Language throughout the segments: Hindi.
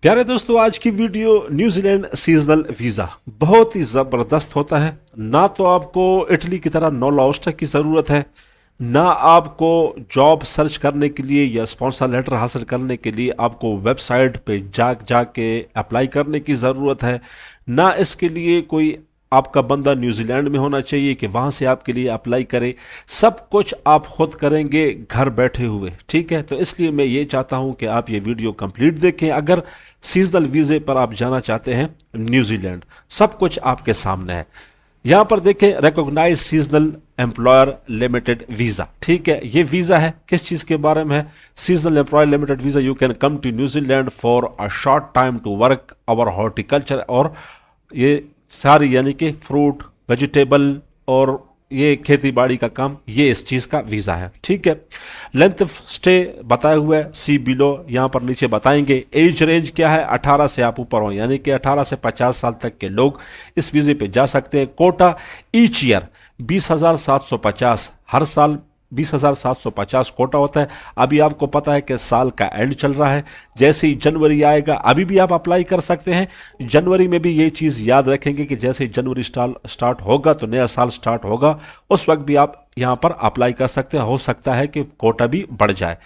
प्यारे दोस्तों, आज की वीडियो न्यूजीलैंड सीजनल वीज़ा बहुत ही ज़बरदस्त होता है। ना तो आपको इटली की तरह नो लॉस्टर की ज़रूरत है, ना आपको जॉब सर्च करने के लिए या स्पॉन्सर लेटर हासिल करने के लिए आपको वेबसाइट पे जाके अप्लाई करने की ज़रूरत है, ना इसके लिए कोई आपका बंदा न्यूजीलैंड में होना चाहिए कि वहां से आपके लिए अप्लाई करे। सब कुछ आप खुद करेंगे घर बैठे हुए, ठीक है। तो इसलिए मैं ये चाहता हूं कि आप ये वीडियो कंप्लीट देखें। अगर सीजनल वीज़े पर आप जाना चाहते हैं न्यूजीलैंड, सब कुछ आपके सामने है। यहां पर देखें, recognise seasonal employer limited visa, ठीक है। ये वीजा है किस चीज के बारे में है? Seasonal employer limited visa. You can come to New Zealand for a short time to work our horticulture, और ये सारी यानी कि फ्रूट, वेजिटेबल और ये खेती बाड़ी का काम, ये इस चीज का वीजा है, ठीक है। लेंथ ऑफ स्टे बताया हुआ है, सी बिलो यहां पर नीचे बताएंगे। एज रेंज क्या है? 18 से आप ऊपर हो, यानी कि 18 से 50 साल तक के लोग इस वीजे पे जा सकते हैं। कोटा ईच ईयर 20,750, हर साल 20,750 कोटा होता है। अभी आपको पता है कि साल का एंड चल रहा है, जैसे ही जनवरी आएगा अभी भी आप अप्लाई कर सकते हैं। जनवरी में भी ये चीज़ याद रखेंगे कि जैसे ही जनवरी स्टार्ट होगा तो नया साल स्टार्ट होगा, उस वक्त भी आप यहां पर अप्लाई कर सकते हैं। हो सकता है कि कोटा भी बढ़ जाए।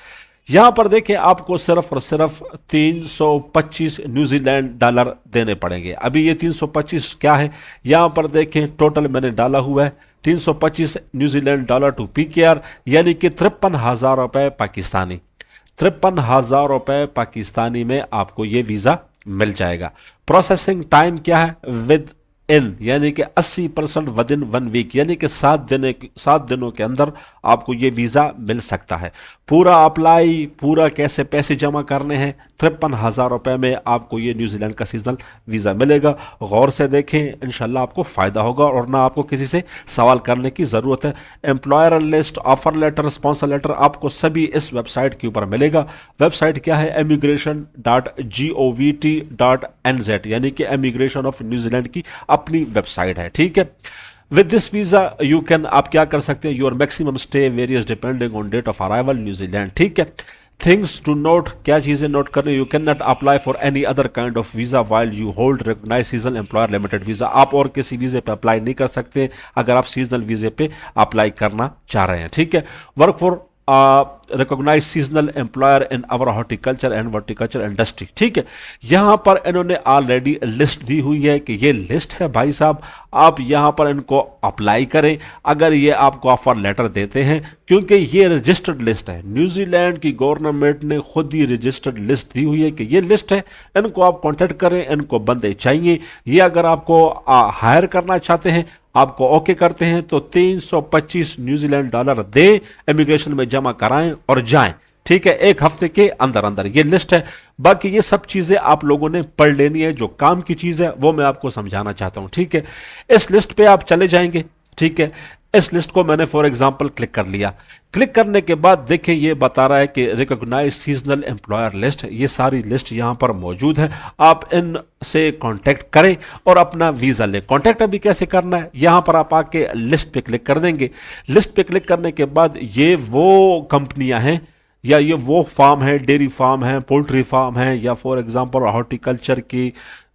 यहां पर देखें, आपको सिर्फ और सिर्फ 325 न्यूजीलैंड डॉलर देने पड़ेंगे। अभी ये 325 क्या है, यहां पर देखें टोटल मैंने डाला हुआ है 325 न्यूजीलैंड डॉलर टू PKR, यानी कि 53,000 रुपए पाकिस्तानी। 53,000 रुपए पाकिस्तानी में आपको ये वीजा मिल जाएगा। प्रोसेसिंग टाइम क्या है? विद इन, यानी कि 80% विद इन 1 वीक, यानी कि 7 दिनों के अंदर आपको ये वीजा मिल सकता है। पूरा अप्लाई, पूरा कैसे पैसे जमा करने हैं, 53,000 रुपए में आपको ये न्यूजीलैंड का सीजनल वीजा मिलेगा। गौर से देखें, इंशाल्लाह आपको फायदा होगा और ना आपको किसी से सवाल करने की जरूरत है। Employer list, offer letter, sponsor letter आपको सभी इस वेबसाइट के ऊपर मिलेगा। वेबसाइट क्या है? immigration.govt.nz, यानी कि इमिग्रेशन ऑफ न्यूजीलैंड की अपनी वेबसाइट है, ठीक है। With this visa you can, आप क्या कर सकते हैं? Your maximum stay varies depending on date of arrival New Zealand, ठीक है। थिंग्स टू नोट, क्या चीजें नोट करनी? You can not apply for any other kind of visa while you hold recognised seasonal employer limited visa. आप और किसी वीजे पे अप्लाई नहीं कर सकते अगर आप सीजनल वीजे पे अप्लाई करना चाह रहे हैं, ठीक है। Work for recognise seasonal employer in our horticulture and verticulture industry, ठीक है। यहां पर इन्होंने ऑलरेडी लिस्ट दी हुई है कि ये लिस्ट है भाई साहब, आप यहां पर इनको अप्लाई करें अगर ये आपको ऑफर लेटर देते हैं, क्योंकि ये रजिस्टर्ड लिस्ट है। न्यूजीलैंड की गवर्नमेंट ने खुद ही रजिस्टर्ड लिस्ट दी हुई है कि ये लिस्ट है, इनको आप कॉन्टेक्ट करें, इनको बंदे चाहिए। ये अगर आपको हायर करना चाहते हैं, आपको ओके करते हैं, तो 325 न्यूजीलैंड डॉलर दें, इमिग्रेशन में जमा कराएं और जाएं, ठीक है। 1 हफ्ते के अंदर अंदर ये लिस्ट है। बाकी ये सब चीजें आप लोगों ने पढ़ लेनी है, जो काम की चीज है वो मैं आपको समझाना चाहता हूं, ठीक है। इस लिस्ट पे आप चले जाएंगे, ठीक है। इस लिस्ट को मैंने फॉर एग्जांपल क्लिक कर लिया। क्लिक करने के बाद देखें, ये बता रहा है कि रिकॉग्नाइज सीजनल एम्प्लॉयर लिस्ट, ये सारी लिस्ट यहां पर मौजूद है। आप इन से कांटेक्ट करें और अपना वीजा लें। कांटेक्ट अभी कैसे करना है? यहां पर आप आके लिस्ट पे क्लिक कर देंगे। लिस्ट पे क्लिक करने के बाद ये वो कंपनियां हैं या ये वो फार्म है, डेयरी फार्म है, पोल्ट्री फार्म है, या फॉर एग्जांपल हॉर्टिकल्चर की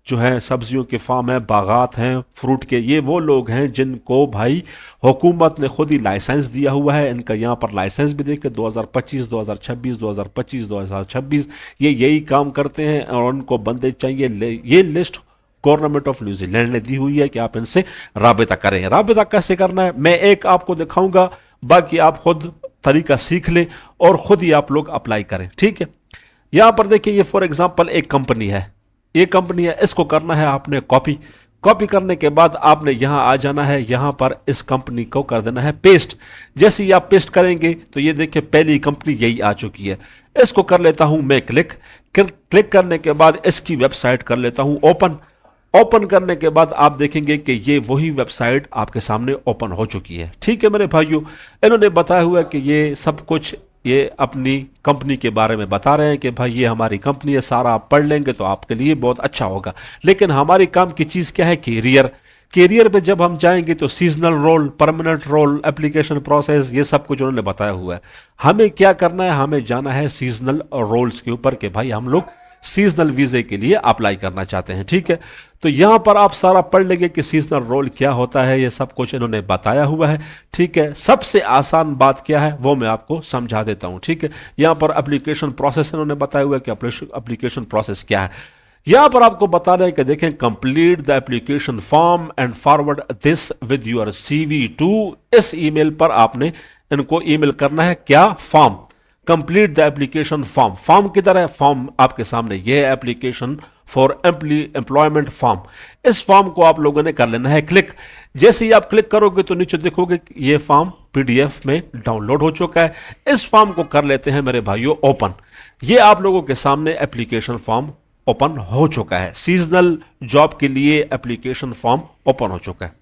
जो है सब्जियों के फार्म है, बागात हैं, फ्रूट के, ये वो लोग हैं जिनको भाई हुकूमत ने खुद ही लाइसेंस दिया हुआ है। इनका यहाँ पर लाइसेंस भी देखिए 2025, 2026, 2025, 2026 ये यही काम करते हैं और उनको बंदे चाहिए। ये लिस्ट गवर्नमेंट ऑफ न्यूजीलैंड ने दी हुई है कि आप इनसे राबिता करें। राबिता कैसे करना है मैं एक आपको दिखाऊंगा, बाकी आप खुद तरीका सीख लें और खुद ही आप लोग अप्लाई करें, ठीक है। यहां पर देखिए, ये फॉर एग्जांपल एक कंपनी है, ये कंपनी है, इसको करना है आपने कॉपी करने के बाद आपने यहां आ जाना है, यहां पर इस कंपनी को कर देना है पेस्ट। जैसे ही आप पेस्ट करेंगे तो ये देखिए पहली कंपनी यही आ चुकी है। इसको कर लेता हूं मैं क्लिक करने के बाद इसकी वेबसाइट कर लेता हूं ओपन करने के बाद आप देखेंगे कि ये वही वेबसाइट आपके सामने ओपन हो चुकी है, ठीक है मेरे भाइयों। इन्होंने बताया हुआ कि ये सब कुछ ये अपनी कंपनी के बारे में बता रहे हैं कि भाई ये हमारी कंपनी है, सारा आप पढ़ लेंगे तो आपके लिए बहुत अच्छा होगा। लेकिन हमारी काम की चीज क्या है? कैरियर पे जब हम जाएंगे तो seasonal role, permanent role, application process, ये सब कुछ उन्होंने बताया हुआ है। हमें क्या करना है? हमें जाना है सीजनल रोल्स के ऊपर कि भाई हम लोग सीजनल वीजे के लिए अप्लाई करना चाहते हैं। ठीक है, तो यहां पर आप सारा पढ़ लेंगे कि सीजनल रोल क्या होता है, ये सब कुछ इन्होंने बताया हुआ है। ठीक है, सबसे आसान बात क्या है वो मैं आपको समझा देता हूं। ठीक है, यहां पर एप्लीकेशन प्रोसेस इन्होंने बताया हुआ है कि एप्लीकेशन प्रोसेस क्या है। यहां पर आपको बता रहे हैं कि देखें, complete the application form and forward this with your CV to, इस ईमेल पर आपने इनको ईमेल करना है क्या, form. Complete the application form, form किधर है, फॉर्म आपके सामने ये है, एप्लीकेशन फॉर एम्प्लॉयमेंट फॉर्म। इस फॉर्म को आप लोगों ने कर लेना है क्लिक। जैसे ही आप क्लिक करोगे तो नीचे देखोगे कि ये फॉर्म PDF में डाउनलोड हो चुका है। इस फॉर्म को कर लेते हैं मेरे भाइयों ओपन। ये आप लोगों के सामने एप्लीकेशन फॉर्म ओपन हो चुका है। सीजनल जॉब के लिए एप्लीकेशन फॉर्म ओपन हो चुका है।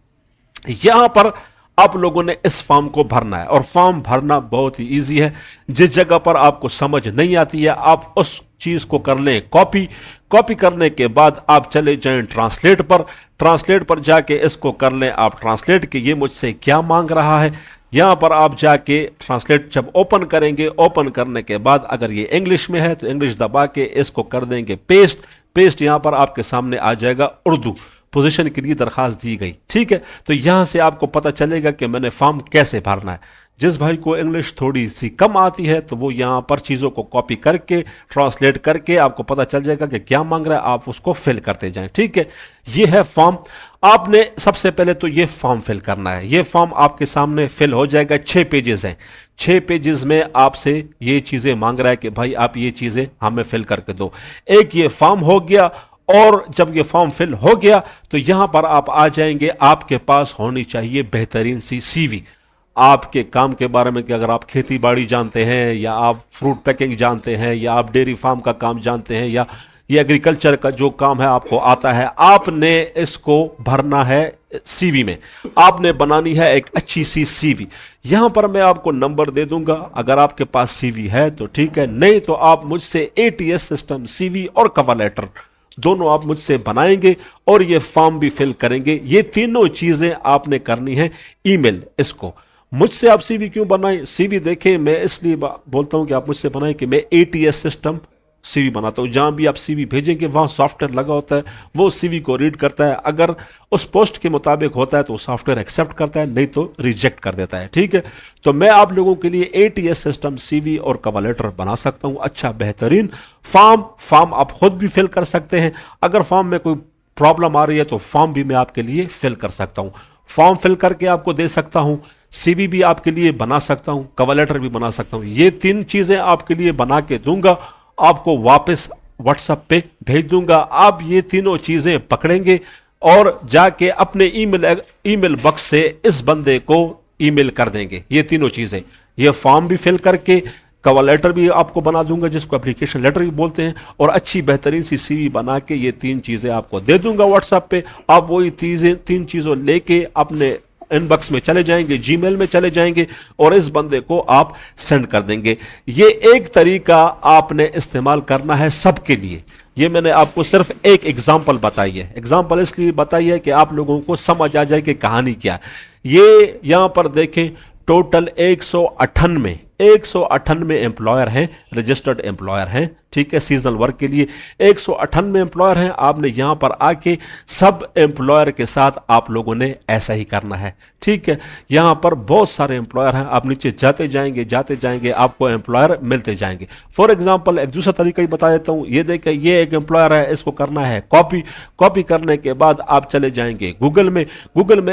यहां पर आप लोगों ने इस फॉर्म को भरना है, और फॉर्म भरना बहुत ही इजी है। जिस जगह पर आपको समझ नहीं आती है आप उस चीज को कर लें कॉपी। कॉपी करने के बाद आप चले जाएं ट्रांसलेट पर। ट्रांसलेट पर जाके इसको कर लें आप ट्रांसलेट कि ये मुझसे क्या मांग रहा है। यहां पर आप जाके ट्रांसलेट जब ओपन करेंगे, ओपन करने के बाद अगर ये इंग्लिश में है तो इंग्लिश दबा के इसको कर देंगे पेस्ट। पेस्ट यहां पर आपके सामने आ जाएगा उर्दू, पोजीशन के लिए दरखास्त दी गई। ठीक है, तो यहां से आपको पता चलेगा कि मैंने फॉर्म कैसे भरना है। जिस भाई को इंग्लिश थोड़ी सी कम आती है तो वो यहां पर चीजों को कॉपी करके ट्रांसलेट करके आपको पता चल जाएगा कि क्या मांग रहा है, आप उसको फिल करते जाएं। ठीक है, ये है फॉर्म। आपने सबसे पहले तो ये फॉर्म फिल करना है। ये फॉर्म आपके सामने फिल हो जाएगा। 6 पेजेस हैं। 6 पेजेस में आपसे ये चीजें मांग रहा है कि भाई आप ये चीजें हमें फिल करके दो। एक ये फॉर्म हो गया, और जब ये फॉर्म फिल हो गया तो यहां पर आप आ जाएंगे। आपके पास होनी चाहिए बेहतरीन सी CV आपके काम के बारे में, कि अगर आप खेती बाड़ी जानते हैं, या आप फ्रूट पैकिंग जानते हैं, या आप डेयरी फार्म का काम जानते हैं, या ये एग्रीकल्चर का जो काम है आपको आता है, आपने इसको भरना है CV में। आपने बनानी है एक अच्छी सी CV। यहां पर मैं आपको नंबर दे दूंगा, अगर आपके पास CV है तो ठीक है, नहीं तो आप मुझसे ATS सिस्टम CV और कवर लेटर दोनों आप मुझसे बनाएंगे और ये फॉर्म भी फिल करेंगे। ये तीनों चीजें आपने करनी है ईमेल। इसको मुझसे आप CV क्यों बनाएं? CV देखें, मैं इसलिए बोलता हूं कि आप मुझसे बनाएं कि मैं ATS सिस्टम CV बनाता हूं। जहां भी आप CV भेजेंगे वहां सॉफ्टवेयर लगा होता है, वो CV को रीड करता है। अगर उस पोस्ट के मुताबिक होता है तो सॉफ्टवेयर एक्सेप्ट करता है, नहीं तो रिजेक्ट कर देता है। ठीक है, तो मैं आप लोगों के लिए ATS सिस्टम CV और कवर लेटर बना सकता हूं। अच्छा बेहतरीन फॉर्म आप खुद भी फिल कर सकते हैं। अगर फॉर्म में कोई प्रॉब्लम आ रही है तो फॉर्म भी मैं आपके लिए फिल कर सकता हूं। फॉर्म फिल करके आपको दे सकता हूं, CV भी आपके लिए बना सकता हूं, कवर लेटर भी बना सकता हूं। ये 3 चीजें आपके लिए बना के दूंगा, आपको वापस WhatsApp पे भेज दूंगा। आप ये तीनों चीजें पकड़ेंगे और जाके अपने ईमेल बॉक्स से इस बंदे को ईमेल कर देंगे। ये तीनों चीजें, ये फॉर्म भी फिल करके, कवर लेटर भी आपको बना दूंगा जिसको एप्लीकेशन लेटर भी बोलते हैं, और अच्छी बेहतरीन सी CV बना के ये 3 चीजें आपको दे दूंगा WhatsApp पे। आप वही 3 चीजों लेके अपने इनबॉक्स में चले जाएंगे, जीमेल में चले जाएंगे और इस बंदे को आप सेंड कर देंगे। ये एक तरीका आपने इस्तेमाल करना है सबके लिए। ये मैंने आपको सिर्फ एक एग्जांपल बताई है। एग्जांपल इसलिए बताई है कि आप लोगों को समझ आ जाए कि कहानी क्या है। ये यहां पर देखें, टोटल 198 एम्प्लॉयर हैं, रजिस्टर्ड एम्प्लॉयर हैं। ठीक है, सीजनल वर्क के लिए 198 एम्प्लॉयर हैं। आपने यहां पर आके सब एम्प्लॉयर के साथ आप लोगों ने ऐसा ही करना है। ठीक है, यहां पर बहुत सारे एम्प्लॉयर हैं। आप नीचे जाते जाएंगे आपको एम्प्लॉयर मिलते जाएंगे। फॉर एग्जांपल एक दूसरा तरीका ही बता देता हूं। ये देखिए, ये एक एम्प्लॉयर है, इसको करना है कॉपी करने के बाद आप चले जाएंगे गूगल में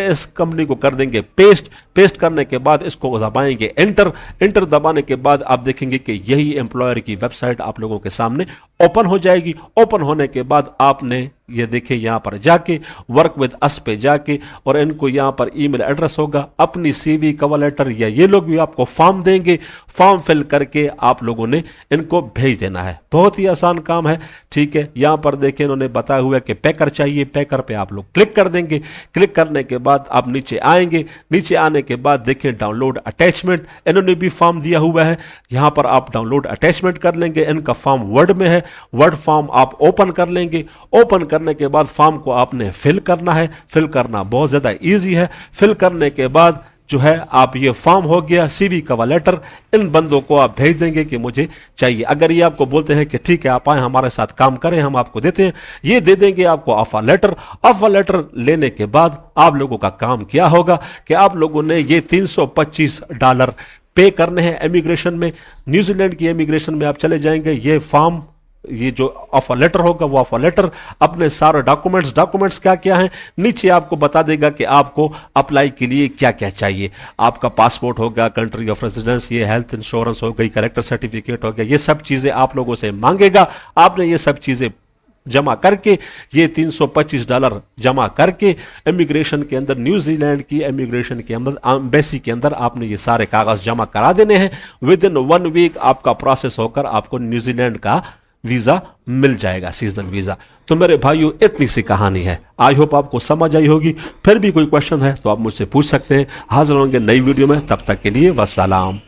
इस कंपनी को कर देंगे पेस्ट करने के बाद इसको दबाएंगे एंटर दबाने के बाद आप देखेंगे कि यही एम्प्लॉयर की वेबसाइट आप लोगों के सामने ओपन हो जाएगी। ओपन होने के बाद आपने ये देखिए यहां पर जाके वर्क विद अस पे जाके, और इनको यहां पर ईमेल एड्रेस होगा, अपनी CV कवर लेटर, या ये लोग भी आपको फॉर्म देंगे। फॉर्म फिल करके आप लोगों ने इनको भेज देना है। बहुत ही आसान काम है। ठीक है, यहां पर देखिए इन्होंने बताया हुआ है कि पैकर चाहिए, पैकर पे आप लोग क्लिक कर देंगे। क्लिक करने के बाद आप नीचे आएंगे। नीचे आने के बाद देखिए डाउनलोड अटैचमेंट, इन्होंने भी फॉर्म दिया हुआ है। यहां पर आप डाउनलोड अटैचमेंट कर लेंगे। इनका फॉर्म वर्ड में है, वर्ड फॉर्म आप ओपन कर लेंगे। ओपन करने के बाद फॉर्म को आपने फिल करना है। फिल करना बहुत ज्यादा इजी है। फिल करने के बाद जो है आप ये फॉर्म हो गया, सीवी कवर लेटर, इन बंदों को आप भेज देंगे कि मुझे चाहिए। अगर ये आपको बोलते हैं कि ठीक है आप आए हमारे साथ काम करें, हम आपको देते हैं, ये दे देंगे आपको ऑफर लेटर। ऑफर लेटर लेने के बाद आप लोगों का काम क्या होगा कि आप लोगों ने ये $325 पे करने हैं इमिग्रेशन में। न्यूजीलैंड की इमिग्रेशन में आप चले जाएंगे, ये फॉर्म, ये जो ऑफर लेटर होगा वो ऑफर लेटर, अपने सारे डॉक्यूमेंट्स क्या क्या हैं नीचे आपको बता देगा कि आपको अप्लाई के लिए क्या क्या चाहिए। आपका पासपोर्ट होगा, कंट्री ऑफ रेजिडेंस, ये हेल्थ इंश्योरेंस हो गई, करेक्टर सर्टिफिकेट हो गया, ये सब चीजें आप लोगों से मांगेगा। आपने ये सब चीजें जमा करके, ये $325 जमा करके इमिग्रेशन के अंदर, न्यूजीलैंड की इमिग्रेशन के अंदर, एम्बेसी के अंदर आपने ये सारे कागज जमा करा देने हैं। विद इन 1 वीक आपका प्रोसेस होकर आपको न्यूजीलैंड का वीजा मिल जाएगा, सीजनल वीजा। तो मेरे भाइयों इतनी सी कहानी है, आई होप आपको समझ आई होगी। फिर भी कोई क्वेश्चन है तो आप मुझसे पूछ सकते हैं। हाजिर होंगे नई वीडियो में, तब तक के लिए वस्सलाम।